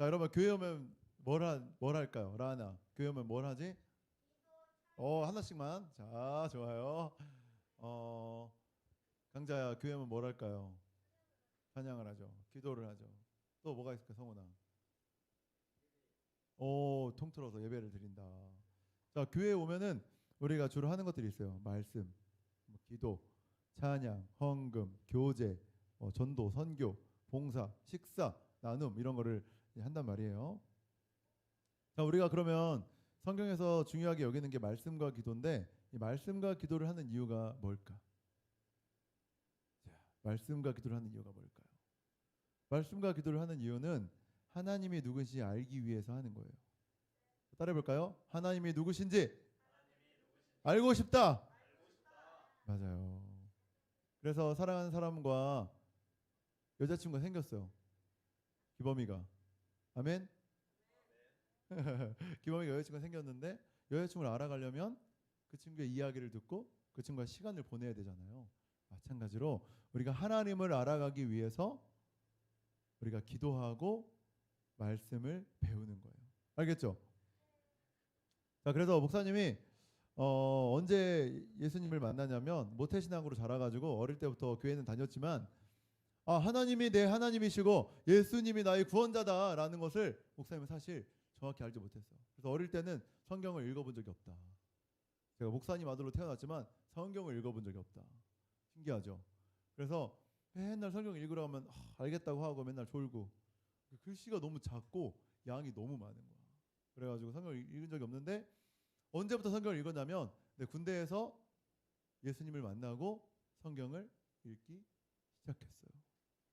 자, 여러분 교회 오면 뭘 할까요? 라나 교회 오면 뭘 하지? 하나씩만. 자, 좋아요. 어, 강자야 교회 오면 뭘 할까요? 찬양을 하죠. 기도를 하죠. 또 뭐가 있을까, 성훈아? 통틀어서 예배를 드린다. 자, 교회에 오면은 우리가 주로 하는 것들이 있어요. 말씀, 뭐 기도, 찬양, 헌금, 교제, 전도, 선교, 봉사, 식사, 나눔 이런 거를 한단 말이에요. 자, 우리가 그러면 성경에서 중요하게 여기는 게 말씀과 기도인데 이 말씀과 기도를 하는 이유가 뭘까? 자, 말씀과 기도를 하는 이유가 뭘까요? 말씀과 기도를 하는 이유는 하나님이 누구신지 알기 위해서 하는 거예요. 따라해 볼까요? 하나님이 누구신지 알고 싶다. 맞아요. 그래서 사랑하는 사람과 여자친구가 생겼어요. 기범이가. 아멘. 기범이가 여자친구가 생겼는데 여자친구를 알아가려면 그 친구의 이야기를 듣고 그 친구와 시간을 보내야 되잖아요. 마찬가지로 우리가 하나님을 알아가기 위해서 우리가 기도하고 말씀을 배우는 거예요. 알겠죠? 자, 그래서 목사님이 언제 예수님을 만나냐면 모태신앙으로 자라가지고 어릴 때부터 교회는 다녔지만 하나님이 내 하나님이시고 예수님이 나의 구원자다라는 것을 목사님은 사실 정확히 알지 못했어요. 그래서 어릴 때는 성경을 읽어본 적이 없다. 제가 목사님 아들로 태어났지만 성경을 읽어본 적이 없다. 신기하죠? 그래서 맨날 성경 읽으러 가면 알겠다고 하고 맨날 졸고 글씨가 너무 작고 양이 너무 많은 거야. 그래가지고 성경을 읽은 적이 없는데 언제부터 성경을 읽었냐면 군대에서 예수님을 만나고 성경을 읽기 시작했어요.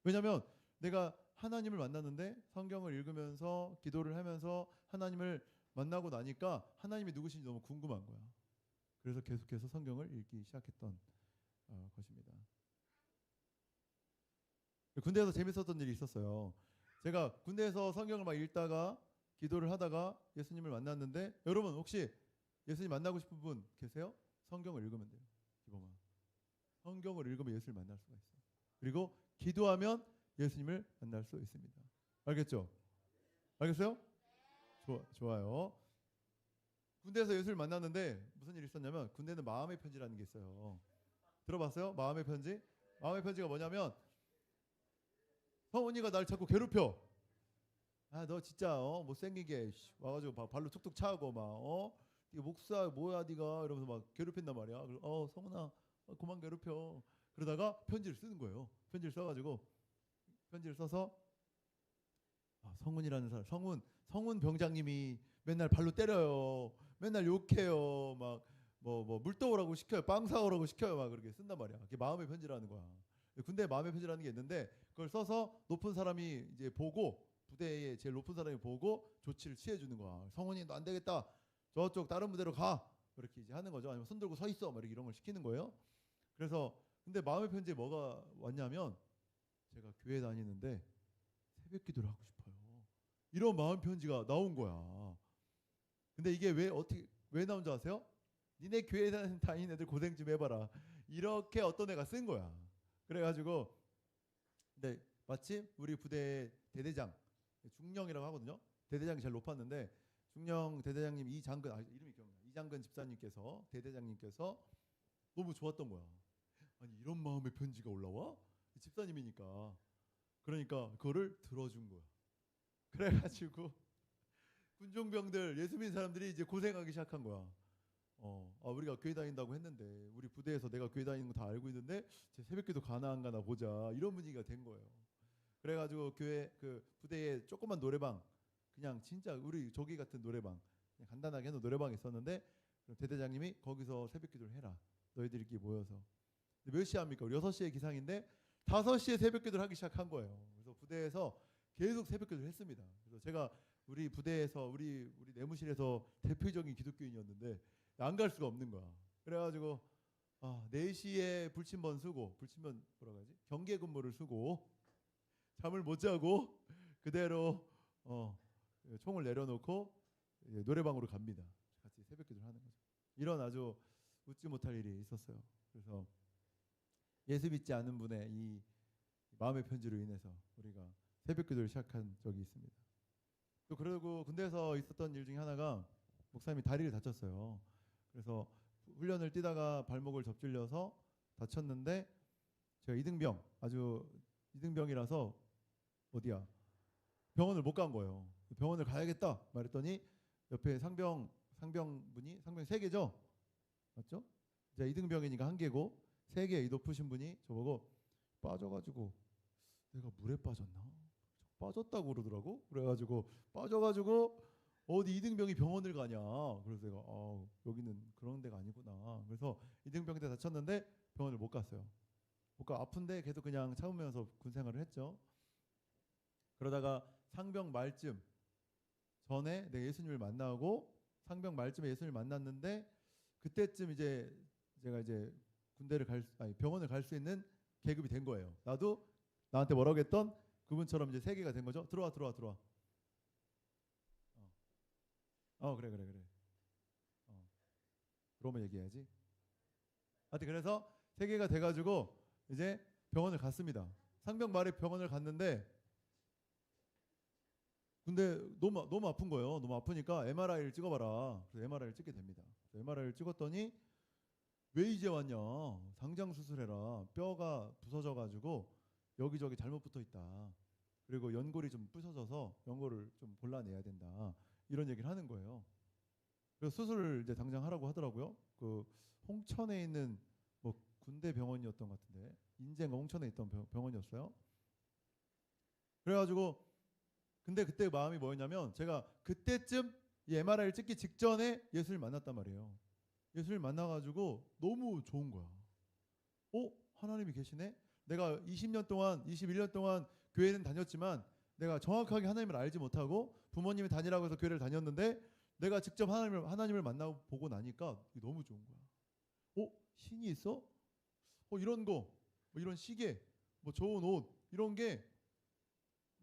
왜냐하면 내가 하나님을 만났는데 성경을 읽으면서 기도를 하면서 하나님을 만나고 나니까 하나님이 누구신지 너무 궁금한 거야. 그래서 계속해서 성경을 읽기 시작했던 것입니다. 군대에서 재밌었던 일이 있었어요. 제가 군대에서 성경을 막 읽다가 기도를 하다가 예수님을 만났는데 여러분 혹시 예수님 만나고 싶은 분 계세요? 성경을 읽으면 돼요. 기범아. 성경을 읽으면 예수를 만날 수가 있어. 그리고 기도하면 예수님을 만날 수 있습니다. 알겠죠? 알겠어요? 좋아요. 군대에서 예수를 만났는데 무슨 일이 있었냐면 군대는 마음의 편지라는 게 있어요. 들어봤어요? 마음의 편지? 마음의 편지가 뭐냐면 성훈이가 날 자꾸 괴롭혀. 너 진짜 못생기게 와가지고 발로 툭툭 차고 막 이게 목사 뭐야 네가 이러면서 막 괴롭힌단 말이야. 그래서 성훈아 그만 괴롭혀. 그러다가 편지를 쓰는 거예요. 편지를 써가지고 편지를 써서 성훈이라는 사람 성훈 병장님이 맨날 발로 때려요. 맨날 욕해요. 막 뭐 물떠오라고 시켜요. 빵 사오라고 시켜요. 막 그렇게 쓴단 말이야. 그게 마음의 편지라는 거야. 군대 마음의 편지라는 게 있는데 그걸 써서 높은 사람이 이제 보고 부대에 제일 높은 사람이 보고 조치를 취해 주는 거야. 성훈이 너 안 되겠다. 저쪽 다른 부대로 가. 그렇게 이제 하는 거죠. 아니면 손 들고 서 있어. 막 이런 걸 시키는 거예요. 그래서 근데 마음의 편지에 뭐가 왔냐면 제가 교회 다니는데 새벽 기도를 하고 싶어요. 이런 마음 편지가 나온 거야. 근데 이게 왜 나온 줄 아세요? 니네 교회 다니는 애들 고생 좀 해봐라. 이렇게 어떤 애가 쓴 거야. 그래가지고 근데 마침 우리 부대 대대장 중령이라고 하거든요. 대대장이 제일 높았는데 중령 대대장님 이장근 이름이 기억나. 이장근 집사님께서 대대장님께서 너무 좋았던 거야. 아니 이런 마음의 편지가 올라와? 집사님이니까. 그러니까 그거를 들어준 거야. 그래가지고 군종병들 예수 믿는 사람들이 이제 고생하기 시작한 거야. 우리가 교회 다닌다고 했는데 우리 부대에서 내가 교회 다니는 거 다 알고 있는데 제 새벽기도 가나 안 가나 보자 이런 분위기가 된 거예요. 그래가지고 교회 그 부대에 조그만 노래방 그냥 진짜 우리 조기 같은 노래방 그냥 간단하게 해놓은 노래방이 있었는데 대대장님이 거기서 새벽기도를 해라. 너희들끼리 모여서. 몇 시에 합니까? 우리 6시에 기상인데 5시에 새벽기도를 하기 시작한 거예요. 그래서 부대에서 계속 새벽기도를 했습니다. 그래서 제가 우리 부대에서 우리 내무실에서 대표적인 기독교인이었는데 안 갈 수가 없는 거야. 그래가지고 4시에 불침번 쓰고 불침번 뭐라고 하지? 경계 근무를 쓰고 잠을 못 자고 그대로 총을 내려놓고 노래방으로 갑니다. 같이 새벽기도를 하는 거죠. 이런 아주 웃지 못할 일이 있었어요. 그래서 예수 믿지 않은 분의 이 마음의 편지로 인해서 우리가 새벽기도를 시작한 적이 있습니다. 또 그리고 군대에서 있었던 일 중에 하나가 목사님이 다리를 다쳤어요. 그래서 훈련을 뛰다가 발목을 접질려서 다쳤는데 제가 이등병 아주 이등병이라서 어디야 병원을 못 간 거예요. 병원을 가야겠다 말했더니 옆에 상병분이 상병 세 개죠, 맞죠? 제가 이등병이니까 한 개고 세 개 이 높으신 분이 저보고 빠져가지고 내가 물에 빠졌나? 빠졌다고 그러더라고. 그래가지고 빠져가지고 어디 이등병이 병원을 가냐. 그래서 내가 여기는 그런 데가 아니구나. 그래서 이등병 때 다쳤는데 병원을 못 갔어요. 못 가. 아픈데 계속 그냥 참으면서 군 생활을 했죠. 그러다가 상병 말쯤 전에 내 예수님을 만나고 상병 말쯤에 예수님을 만났는데 그때쯤 이제 제가 이제 병원을 갈 수 있는 계급이 된 거예요. 나도 나한테 뭐라고 했던 그분처럼 이제 세계가 된 거죠. 들어와. 그래. 들어오면 얘기해야지. 하여튼 그래서 세계가 돼가지고 이제 병원을 갔습니다. 상병 말에 병원을 갔는데 근데 너무 아픈 거예요. 너무 아프니까 MRI를 찍어봐라. 그래서 MRI를 찍게 됩니다. MRI를 찍었더니 왜 이제 왔냐? 당장 수술해라. 뼈가 부서져가지고 여기저기 잘못 붙어 있다. 그리고 연골이 좀 부서져서 연골을 좀 골라내야 된다. 이런 얘기를 하는 거예요. 그래서 수술을 이제 당장 하라고 하더라고요. 그 홍천에 있는 뭐 군대 병원이었던 것 같은데 인제인가 홍천에 있던 병원이었어요. 그래가지고 근데 그때 마음이 뭐였냐면 제가 그때쯤 이 MRI를 찍기 직전에 예수를 만났단 말이에요. 예수를 만나가지고 너무 좋은 거야. 하나님이 계시네? 내가 20년 동안 21년 동안 교회는 다녔지만 내가 정확하게 하나님을 알지 못하고 부모님이 다니라고 해서 교회를 다녔는데 내가 직접 하나님을 만나보고 나니까 너무 좋은 거야. 신이 있어? 이런 거, 뭐 이런 시계, 뭐 좋은 옷 이런 게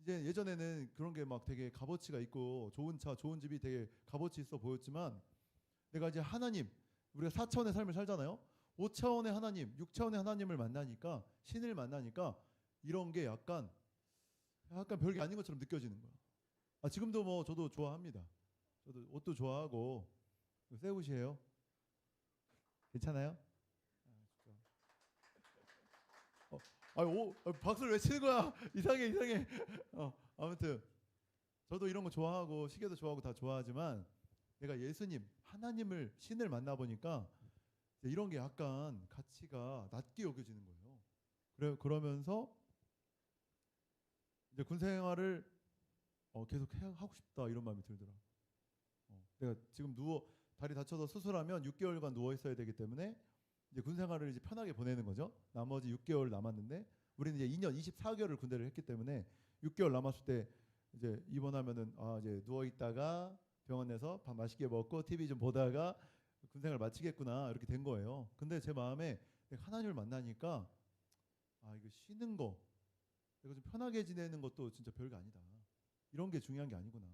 이제 예전에는 그런 게 막 되게 값어치가 있고 좋은 차, 좋은 집이 되게 값어치 있어 보였지만 내가 이제 하나님, 우리가 4차원의 삶을 살잖아요. 5차원의 하나님, 6차원의 하나님을 만나니까 신을 만나니까 이런 게 약간 별게 아닌 것처럼 느껴지는 거야. 지금도 뭐 저도 좋아합니다. 저도 옷도 좋아하고 새 옷이에요. 괜찮아요? 박수를 왜 치는 거야? 이상해. 아무튼 저도 이런 거 좋아하고 시계도 좋아하고 다 좋아하지만 내가 예수님, 하나님을 신을 만나 보니까 이런 게 약간 가치가 낮게 여겨지는 거예요. 그러면서 이제 군 생활을 계속 하고 싶다 이런 마음이 들더라. 내가 지금 다리 다쳐서 수술하면 6개월간 누워 있어야 되기 때문에 이제 군 생활을 이제 편하게 보내는 거죠. 나머지 6개월 남았는데 우리는 이제 2년 24개월을 군대를 했기 때문에 6개월 남았을 때 이제 입원하면은 이제 누워 있다가 병원에서 밥 맛있게 먹고 TV 좀 보다가 군 생활 마치겠구나 이렇게 된 거예요. 근데 제 마음에 하나님을 만나니까 이거 쉬는 거, 이거 좀 편하게 지내는 것도 진짜 별거 아니다. 이런 게 중요한 게 아니구나.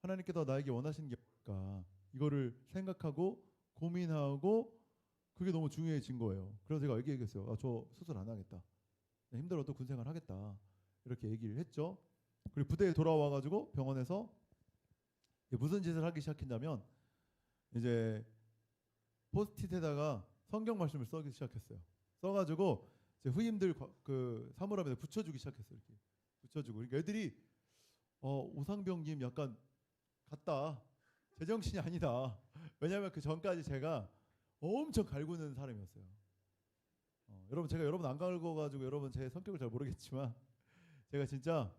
하나님께서 나에게 원하시는 게 뭘까? 이거를 생각하고 고민하고 그게 너무 중요해진 거예요. 그래서 제가 얘기했어요. 저 수술 안 하겠다. 힘들어도 군 생활 하겠다. 이렇게 얘기를 했죠. 그리고 부대에 돌아와가지고 병원에서 무슨 짓을 하기 시작했냐면 이제 포스트잇에다가 성경 말씀을 써기 시작했어요. 써가지고 제 후임들 그 사물함에 붙여주기 시작했어요. 이렇게 붙여주고. 그러니까 애들이 오상병님 약간 같다. 제정신이 아니다. 왜냐하면 그 전까지 제가 엄청 갈구는 사람이었어요. 제가 여러분 안 갈궈가지고 여러분 제 성격을 잘 모르겠지만 제가 진짜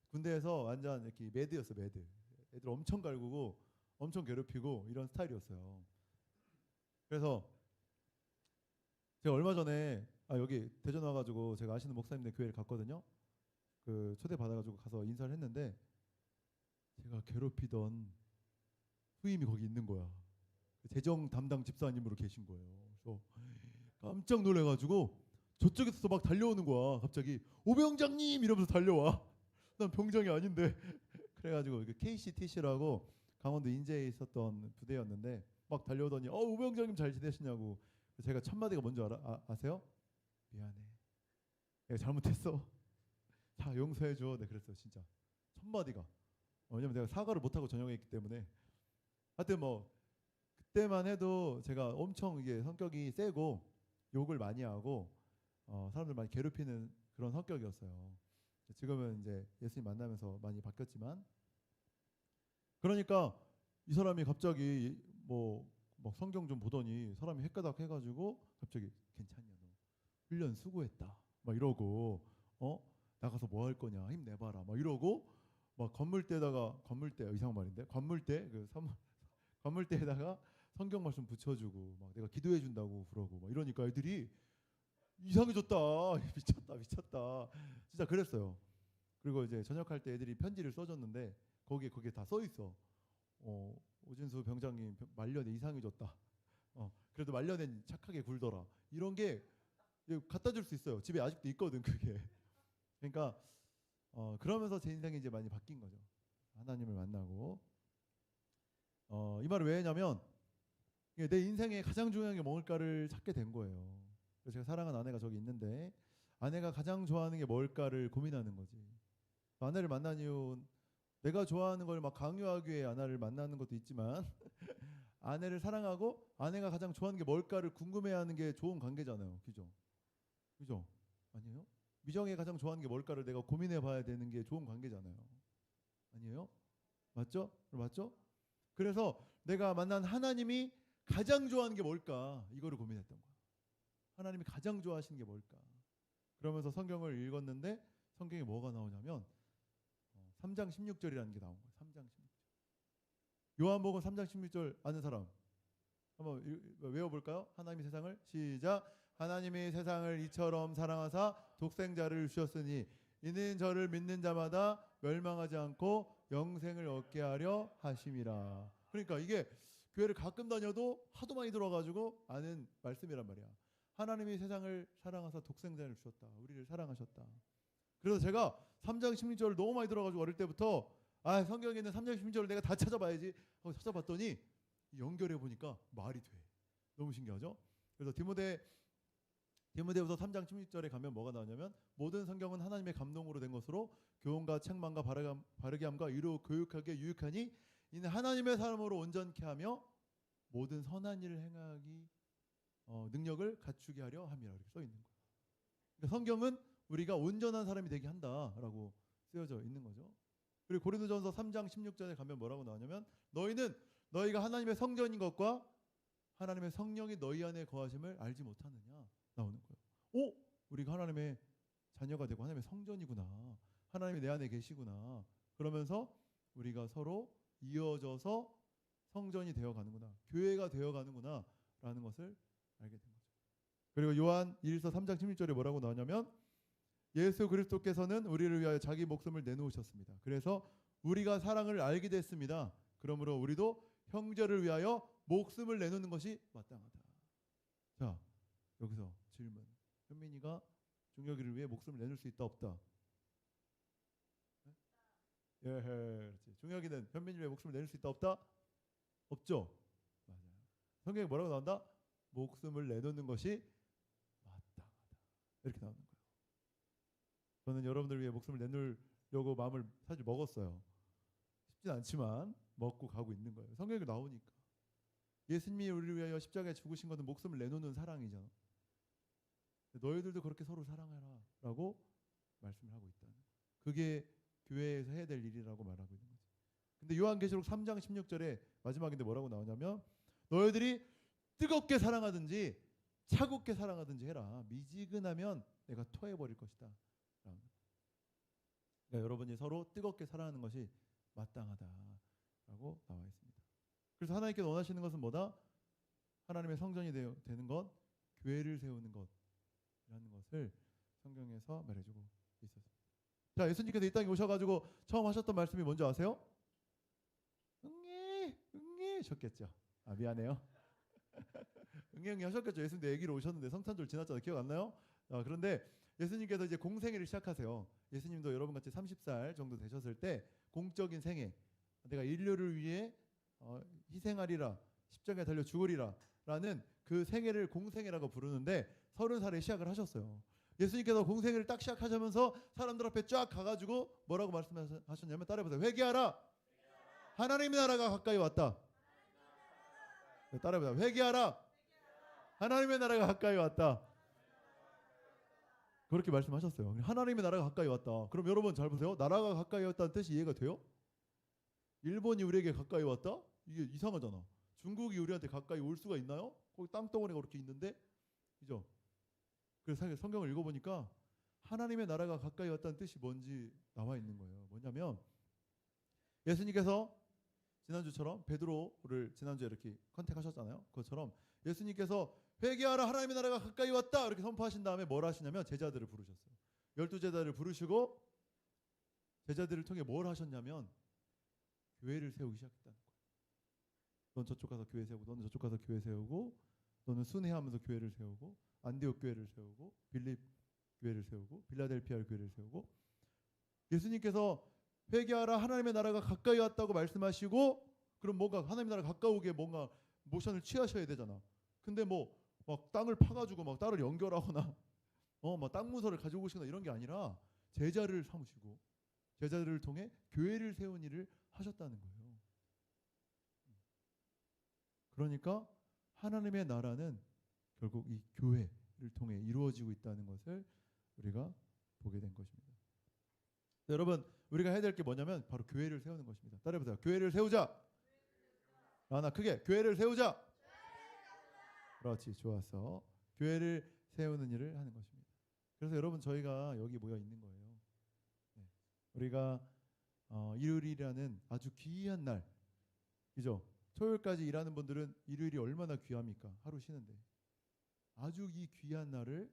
군대에서 완전 이렇게 매드였어, 매드. 애들 엄청 갈구고 엄청 괴롭히고 이런 스타일이었어요. 그래서 제가 얼마 전에 여기 대전 와가지고 제가 아시는 목사님네 교회를 갔거든요. 그 초대 받아가지고 가서 인사를 했는데 제가 괴롭히던 후임이 거기 있는 거야. 재정 담당 집사님으로 계신 거예요. 그래서 깜짝 놀래가지고 저쪽에서 막 달려오는 거야. 갑자기 오병장님 이러면서 달려와. 난 병장이 아닌데. 그래가지고 KCTC라고 강원도 인제에 있었던 부대였는데 막 달려오더니 오병장님 잘 지내시냐고. 제가 첫 마디가 뭔지 아세요? 미안해. 내가 잘못했어. 다 용서해줘. 네, 그랬어요. 진짜 첫 마디가. 왜냐면 내가 사과를 못하고 전역했기 때문에. 하여튼 뭐 그때만 해도 제가 엄청 이게 성격이 세고 욕을 많이 하고 사람들 많이 괴롭히는 그런 성격이었어요. 지금은 이제 예수님 만나면서 많이 바뀌었지만, 그러니까 이 사람이 갑자기 뭐 성경 좀 보더니 사람이 헷가닥 해가지고 갑자기 괜찮냐 너 훈련 수고했다 막 이러고 나가서 뭐 할 거냐 힘내봐라 막 이러고 막 건물대 이상한 말인데 건물대에다가 성경 말씀 붙여주고 막 내가 기도해 준다고 그러고 막 이러니까 애들이 이상해졌다 미쳤다 진짜 그랬어요. 그리고 이제 전역할 때 애들이 편지를 써줬는데 거기에 다 써 있어. 오진수 병장님 말년에 이상해졌다. 그래도 말년엔 착하게 굴더라. 이런 게 갖다 줄 수 있어요. 집에 아직도 있거든 그게. 그러니까 그러면서 제 인생이 이제 많이 바뀐 거죠. 하나님을 만나고. 이 말을 왜 했냐면 내 인생에 가장 중요한 게 뭘까를 찾게 된 거예요. 그래서 제가 사랑하는 아내가 저기 있는데 아내가 가장 좋아하는 게 뭘까를 고민하는 거지. 아내를 만난 이유, 내가 좋아하는 걸 막 강요하기 위해 아내를 만나는 것도 있지만 아내를 사랑하고 아내가 가장 좋아하는 게 뭘까를 궁금해하는 게 좋은 관계잖아요. 그죠? 아니에요? 미정이 가장 좋아하는 게 뭘까를 내가 고민해봐야 되는 게 좋은 관계잖아요. 아니에요? 맞죠? 그래서 내가 만난 하나님이 가장 좋아하는 게 뭘까 이거를 고민했던 거야. 하나님이 가장 좋아하시는 게 뭘까. 그러면서 성경을 읽었는데 성경에 뭐가 나오냐면 3장 16절이라는 게 나온 거예요. 3장 16절. 요한복음 3장 16절 아는 사람 한번 외워볼까요? 하나님이 세상을 시작. 하나님이 세상을 이처럼 사랑하사 독생자를 주셨으니 이는 저를 믿는 자마다 멸망하지 않고 영생을 얻게 하려 하심이라. 그러니까 이게 교회를 가끔 다녀도 하도 많이 들어가지고 아는 말씀이란 말이야. 하나님이 세상을 사랑하사 독생자를 주셨다. 우리를 사랑하셨다. 그래서 제가 3장 16절을 너무 많이 들어가지고 어릴 때부터 성경에 있는 3장 16절을 내가 다 찾아봐야지 하고 찾아봤더니 연결해 보니까 말이 돼. 너무 신기하죠? 그래서 디모데후서 3장 16절에 가면 뭐가 나오냐면 모든 성경은 하나님의 감동으로 된 것으로 교훈과 책망과 바르게 함과 이루 교육하게 유익하니 이는 하나님의 사람으로 온전케 하며 모든 선한 일을 행하기 능력을 갖추게 하려 함이라 이렇게 써 있는 거예요. 그러니까 성경은 우리가 온전한 사람이 되게 한다라고 쓰여져 있는 거죠. 그리고 고린도전서 3장 16절에 가면 뭐라고 나오냐면 너희가 하나님의 성전인 것과 하나님의 성령이 너희 안에 거하심을 알지 못하느냐 나오는 거예요. 우리가 하나님의 자녀가 되고 하나님의 성전이구나. 하나님이 내 안에 계시구나. 그러면서 우리가 서로 이어져서 성전이 되어가는구나. 교회가 되어가는구나 라는 것을 알게 된 거죠. 그리고 요한 1서 3장 16절에 뭐라고 나오냐면 예수 그리스도께서는 우리를 위하여 자기 목숨을 내놓으셨습니다. 그래서 우리가 사랑을 알게 됐습니다. 그러므로 우리도 형제를 위하여 목숨을 내놓는 것이 마땅하다. 자, 여기서 질문. 현민이가 중혁이를 위해 목숨을 내놓을 수 있다 없다? 예, 그렇지. 중혁이는 현민이를 위해 목숨을 내놓을 수 있다 없다? 없죠. 맞아요. 성경에 뭐라고 나온다? 목숨을 내놓는 것이 마땅하다. 이렇게 나오는 거예요. 저는 여러분들 위해 목숨을 내놓으려고 마음을 사실 먹었어요. 쉽진 않지만 먹고 가고 있는 거예요. 성경에 나오니까. 예수님이 우리를 위하여 십자가에 죽으신 것은 목숨을 내놓는 사랑이잖아. 너희들도 그렇게 서로 사랑해라 라고 말씀을 하고 있다는 거예요. 그게 교회에서 해야 될 일이라고 말하고 있는 거죠. 근데 요한계시록 3장 16절에 마지막인데 뭐라고 나오냐면 너희들이 뜨겁게 사랑하든지 차갑게 사랑하든지 해라. 미지근하면 내가 토해버릴 것이다. 그러니까 여러분이 서로 뜨겁게 사랑하는 것이 마땅하다라고 나와 있습니다. 그래서 하나님께서 원하시는 것은 뭐다? 하나님의 성전이 되는 것, 교회를 세우는 것이라는 것을 성경에서 말해주고 있었습니다. 자, 예수님께서 이 땅에 오셔가지고 처음 하셨던 말씀이 뭔지 아세요? 응애 하셨겠죠. 미안해요. 응애 하셨겠죠. 예수님 내 얘기로 오셨는데 성탄절 지났잖아요. 기억 안 나요? 그런데 예수님께서 이제 공생애를 시작하세요. 예수님도 여러분같이 30살 정도 되셨을 때 공적인 생애, 내가 인류를 위해 희생하리라, 십자가에 달려 죽으리라 라는 그 생애를 공생애라고 부르는데 30살에 시작을 하셨어요. 예수님께서 공생애를 딱 시작하시면서 사람들 앞에 쫙 가가지고 뭐라고 말씀하셨냐면 따라해보세요. 회개하라. 하나님의 나라가 가까이 왔다. 따라해보자. 회개하라. 하나님의 나라가 가까이 왔다. 그렇게 말씀하셨어요. 하나님의 나라가 가까이 왔다. 그럼 여러분 잘 보세요. 나라가 가까이 왔다는 뜻이 이해가 돼요? 일본이 우리에게 가까이 왔다? 이게 이상하잖아. 중국이 우리한테 가까이 올 수가 있나요? 거기 땅덩어리가 그렇게 있는데, 그죠? 그래서 성경을 읽어보니까 하나님의 나라가 가까이 왔다는 뜻이 뭔지 나와 있는 거예요. 뭐냐면 예수님께서 지난주처럼 베드로를 지난주에 이렇게 컨택하셨잖아요. 그것처럼 예수님께서 회개하라 하나님의 나라가 가까이 왔다 이렇게 선포하신 다음에 뭘 하시냐면 제자들을 부르셨어요. 12제자를 부르시고 제자들을 통해 뭘 하셨냐면 교회를 세우기 시작했다는 거예요. 넌 저쪽 가서 교회 세우고 너는 저쪽 가서 교회 세우고 너는 순회하면서 교회를 세우고 안디옥 교회를 세우고 빌립 교회를 세우고 빌라델피아 교회를 세우고 예수님께서 회개하라 하나님의 나라가 가까이 왔다고 말씀하시고 그럼 뭔가 하나님의 나라가 가까우게 뭔가 모션을 취하셔야 되잖아. 근데 뭐 막 땅을 파가지고 막 땅을 연결하거나 막 땅 문서를 가지고 오시거나 이런 게 아니라 제자를 삼으시고 제자들을 통해 교회를 세운 일을 하셨다는 거예요. 그러니까 하나님의 나라는 결국 이 교회를 통해 이루어지고 있다는 것을 우리가 보게 된 것입니다. 여러분 우리가 해야 될 게 뭐냐면 바로 교회를 세우는 것입니다. 따라해보세요. 교회를 세우자. 나 크게 교회를 세우자. 그렇지, 좋았어. 교회를 세우는 일을 하는 것입니다. 그래서 여러분 저희가 여기 모여 있는 거예요. 네. 우리가 일요일이라는 아주 귀한 날, 그죠? 토요일까지 일하는 분들은 일요일이 얼마나 귀합니까? 하루 쉬는데. 아주 이 귀한 날을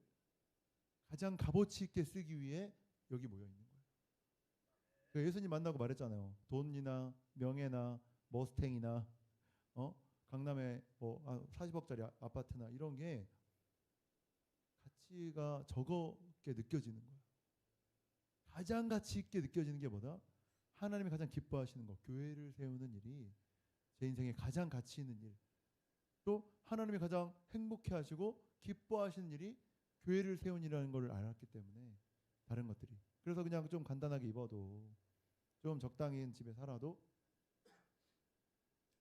가장 값어치 있게 쓰기 위해 여기 모여 있는 거예요. 예수님 만나고 말했잖아요. 돈이나 명예나 머스탱이나 강남에 뭐 40억짜리 아파트나 이런 게 가치가 적게 느껴지는 거예요. 가장 가치 있게 느껴지는 게 뭐다? 하나님이 가장 기뻐하시는 거, 교회를 세우는 일이 제 인생에 가장 가치 있는 일. 또 하나님이 가장 행복해하시고 기뻐하시는 일이 교회를 세운이라는 걸 알았기 때문에 다른 것들이. 그래서 그냥 좀 간단하게 입어도 좀 적당히 집에 살아도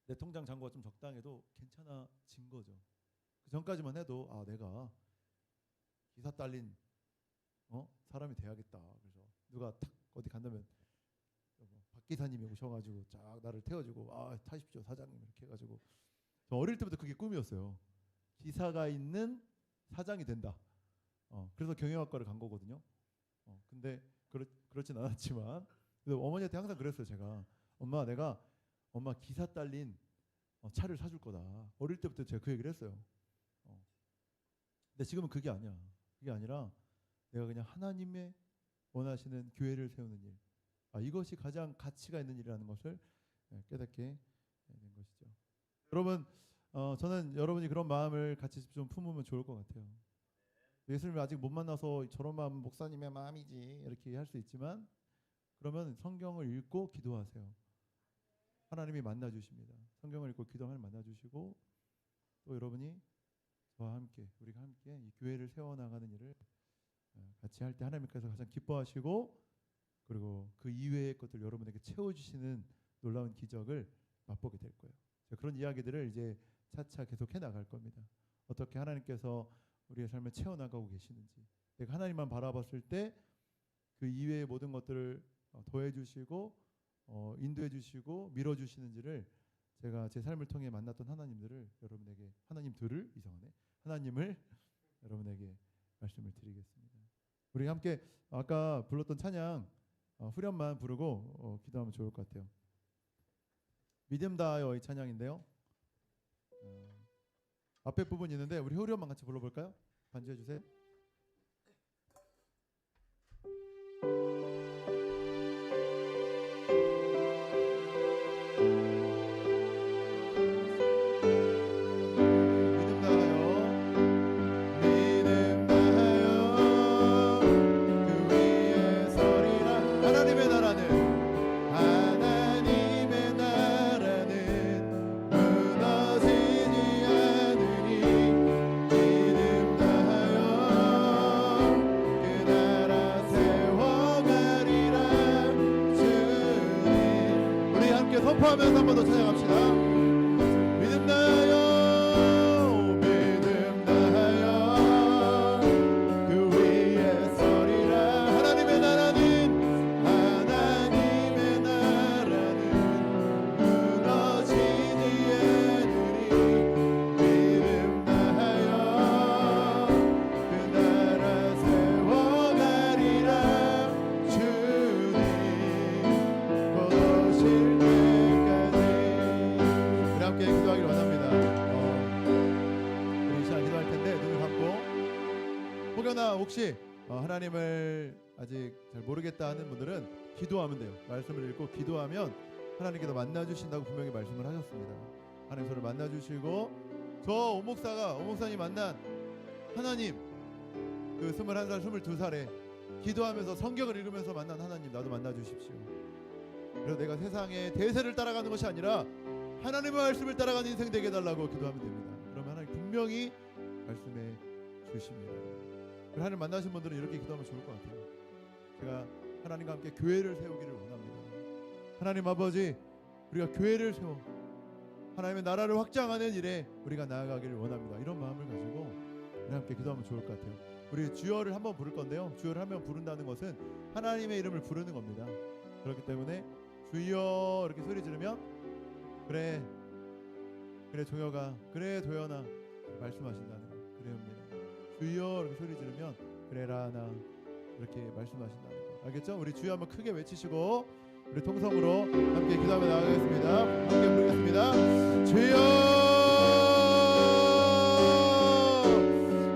내 통장 잔고가 좀 적당해도 괜찮아진 거죠. 그 전까지만 해도 내가 기사 딸린 사람이 돼야겠다. 그래서 누가 탁 어디 간다면 박 기사님이 오셔가지고 쫙 나를 태워주고 타십시오 사장님 이렇게 해가지고 저 어릴 때부터 그게 꿈이었어요. 기사가 있는 사장이 된다. 그래서 경영학과를 간 거거든요. 근데 그렇진 않았지만 그래서 어머니한테 항상 그랬어요. 제가 엄마 기사 딸린 차를 사줄 거다. 어릴 때부터 제가 그 얘기를 했어요. 근데 지금은 그게 아니야. 그게 아니라 내가 그냥 하나님의 원하시는 교회를 세우는 일. 이것이 가장 가치가 있는 일이라는 것을 깨닫게 된 것이죠. 여러분, 저는 여러분이 그런 마음을 같이 좀 품으면 좋을 것 같아요. 예수님을 아직 못 만나서 저런 마음 목사님의 마음이지 이렇게 할 수 있지만 그러면 성경을 읽고 기도하세요. 하나님이 만나주십니다. 성경을 읽고 기도하면 만나주시고 또 여러분이 저와 함께 우리가 함께 이 교회를 세워나가는 일을 같이 할 때 하나님께서 가장 기뻐하시고 그리고 그 이외의 것들 여러분에게 채워주시는 놀라운 기적을 맛보게 될 거예요. 그런 이야기들을 이제 차차 계속 해나갈 겁니다. 어떻게 하나님께서 우리의 삶을 채워나가고 계시는지 내가 하나님만 바라봤을 때 그 이외의 모든 것들을 더해주시고 인도해 주시고 밀어주시는지를 제가 제 삶을 통해 만났던 하나님들을 여러분에게 하나님을 여러분에게 말씀을 드리겠습니다. 우리 함께 아까 불렀던 찬양 후렴만 부르고 기도하면 좋을 것 같아요. 믿음 다하여 이 찬양인데요. 앞에 부분이 있는데 우리 후렴만 같이 불러볼까요? 반주해 주세요. 무너지지 않으니 믿음 다하여 함께 선포하면서 한 번 더 찬양합시다. 믿음 다하여 믿음 다하여 그 위에 서리라. 하나님의 나라는 무너지지 않으리. 믿음 다하여 그 나라 세워가리라. 주님 곧 오실 때까지. 우리 함께 기도하기를 원합니다. 우리 시간 기도할 텐데 눈을 감고, 혹여나 혹시 하나님을 아직 잘 모르겠다 하는 분들은 기도하면 돼요. 말씀을 읽고 기도하면 하나님께서 만나주신다고 분명히 말씀을 하셨습니다. 하나님 저를 만나주시고, 저 오목사님 만난 하나님, 그 21살 22살에 기도하면서 성경을 읽으면서 만난 하나님 나도 만나주십시오. 그래서 내가 세상의 대세를 따라가는 것이 아니라 하나님의 말씀을 따라가는 인생 되게 해달라고 기도하면 됩니다. 그러면 하나님 분명히 말씀해 주십니다. 하나님 만나신 분들은 이렇게 기도하면 좋을 것 같아요. 제가 하나님과 함께 교회를 세우기를 원합니다. 하나님 아버지, 우리가 교회를 세워 하나님의 나라를 확장하는 일에 우리가 나아가기를 원합니다. 이런 마음을 가지고 우리 함께 기도하면 좋을 것 같아요. 우리 주여를 한번 부를 건데요, 주여를 한번 부른다는 것은 하나님의 이름을 부르는 겁니다. 그렇기 때문에 주여 이렇게 소리 지르면 그래 종혁아, 그래 도연아 말씀하신다는 거. 그래옵니다. 주여 이렇게 소리 지르면 그래 라나 이렇게 말씀하신다는 거. 알겠죠? 우리 주여 한번 크게 외치시고 우리 통성으로 함께 기도하며 나가겠습니다. 함께 부르겠습니다. 주여.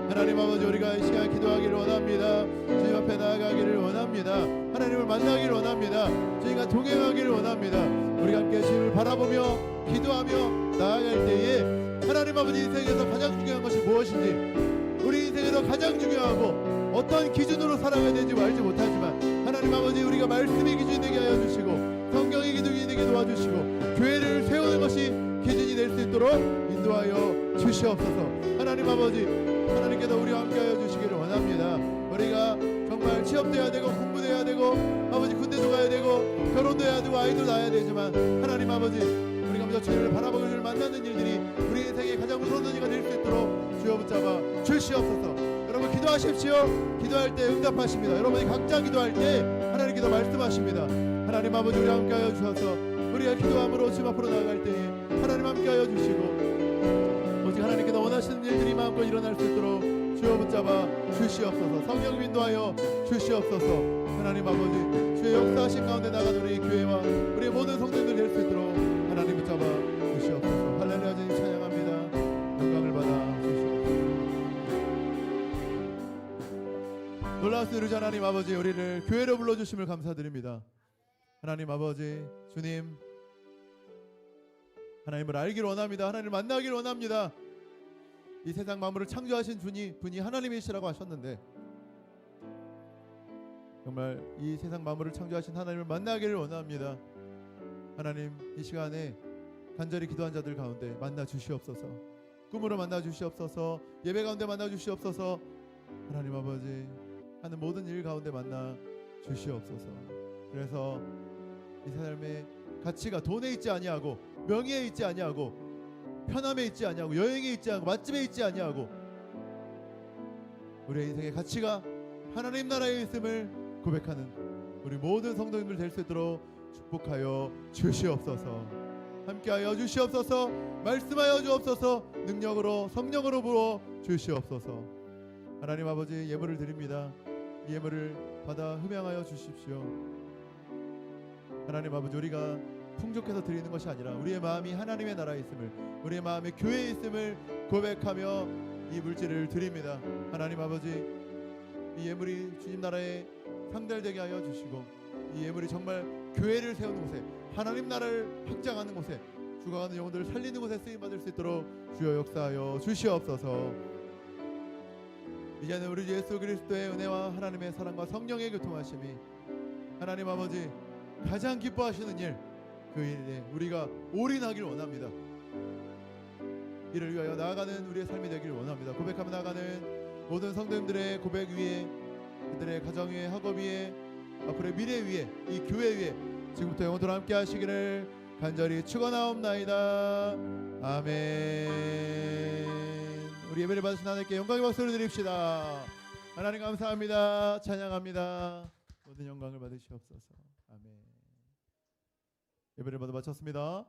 하나님 아버지, 우리가 이 시간 기도하기를 원합니다. 주님 앞에 나아가기를 원합니다. 하나님을 만나기를 원합니다. 저희가 동행하기를 원합니다. 우리가 함께 주님을 바라보며 기도하며 나아갈 때에 하나님 아버지, 인생에서 가장 중요한 것이 무엇인지, 우리 인생에서 가장 중요하고 어떤 기준으로 살아가야 되는지 알지 못하지만 하나님 아버지, 우리가 말씀의 기준이 되게 하여 주시고 성경의 기준이 되게 도와주시고 교회를 세우는 것이 기준이 될 수 있도록 인도하여 주시옵소서. 하나님 아버지, 하나님께서 우리와 함께하여 주시기를 원합니다. 우리가 정말 취업도 해야 되고 공부도 해야 되고 아버지 군대도 가야 되고 결혼도 해야 되고 아이도 낳아야 되지만 하나님 아버지, 우리가 먼저 주님을 바라보고 주님을 만나는 일들이 우리 인생의 가장 무서운 일이 될 수 있도록 주여 붙잡아 주시옵소서. 여러분 기도하십시오. 기도할 때 응답하십니다. 여러분이 각자 기도할 때 하나님께서 말씀하십니다. 하나님 아버지, 우리와 함께하여 주셔서 우리가 기도함으로 주님 앞으로 나아갈 때에 하나님 함께하여 주시고 오직 하나님께서 원하시는 일들이 마음껏 일어날 수 있도록 주여 붙잡아 주시옵소서. 성령 인도하여 주시옵소서. 하나님 아버지, 주의 역사하신 가운데 나간 우리 교회와 우리의 모든 성도들 될 수 있도록 하나님 붙잡아 주시옵소서. 할렐루야. 주님 찬양합니다. 영광을 받아 주시옵소서. 놀라우신 우리 하나님 아버지, 우리를 교회로 불러주심을 감사드립니다. 하나님 아버지, 주님 하나님을 알기를 원합니다. 하나님을 만나기를 원합니다. 이 세상 만물을 창조하신 분이 하나님이시라고 하셨는데 정말 이 세상 만물을 창조하신 하나님을 만나기를 원합니다. 하나님, 이 시간에 간절히 기도한 자들 가운데 만나 주시옵소서. 꿈으로 만나 주시옵소서. 예배 가운데 만나 주시옵소서. 하나님 아버지, 하는 모든 일 가운데 만나 주시옵소서. 그래서 이 삶의 가치가 돈에 있지 아니하고 명예에 있지 아니하고 편함에 있지 아니하고 여행에 있지 않고 맛집에 있지 아니하고 우리의 인생의 가치가 하나님 나라에 있음을 고백하는 우리 모든 성도님들 될 수 있도록 축복하여 주시옵소서. 함께하여 주시옵소서. 말씀하여 주옵소서. 능력으로 성령으로 부어 주시옵소서. 하나님 아버지, 예물을 드립니다. 이 예물을 받아 흠양하여 주십시오. 하나님 아버지, 우리가 풍족해서 드리는 것이 아니라 우리의 마음이 하나님의 나라에 있음을, 우리의 마음이 교회에 있음을 고백하며 이 물질을 드립니다. 하나님 아버지, 이 예물이 주님 나라에 상달되게 하여 주시고 이 예물이 정말 교회를 세우는 곳에, 하나님 나라를 확장하는 곳에, 죽어가는 영혼들을 살리는 곳에 쓰임받을 수 있도록 주여 역사하여 주시옵소서. 이제는 우리 예수 그리스도의 은혜와 하나님의 사랑과 성령의 교통하심이 하나님 아버지 가장 기뻐하시는 일, 그 일에 우리가 올인하기를 원합니다. 이를 위하여 나아가는 우리의 삶이 되기를 원합니다. 고백하며 나아가는 모든 성도님들의 고백 위에, 그들의 가정 위에, 학업 위에, 앞으로의 미래 위에, 이 교회 위에 지금부터 영원토록 함께 하시기를 간절히 축원하옵나이다. 아멘. 우리 예배를 받으신 하나님께 영광의 박수를 드립시다. 하나님 감사합니다. 찬양합니다. 모든 영광을 받으시옵소서. 아멘. 예배를 모두 마쳤습니다.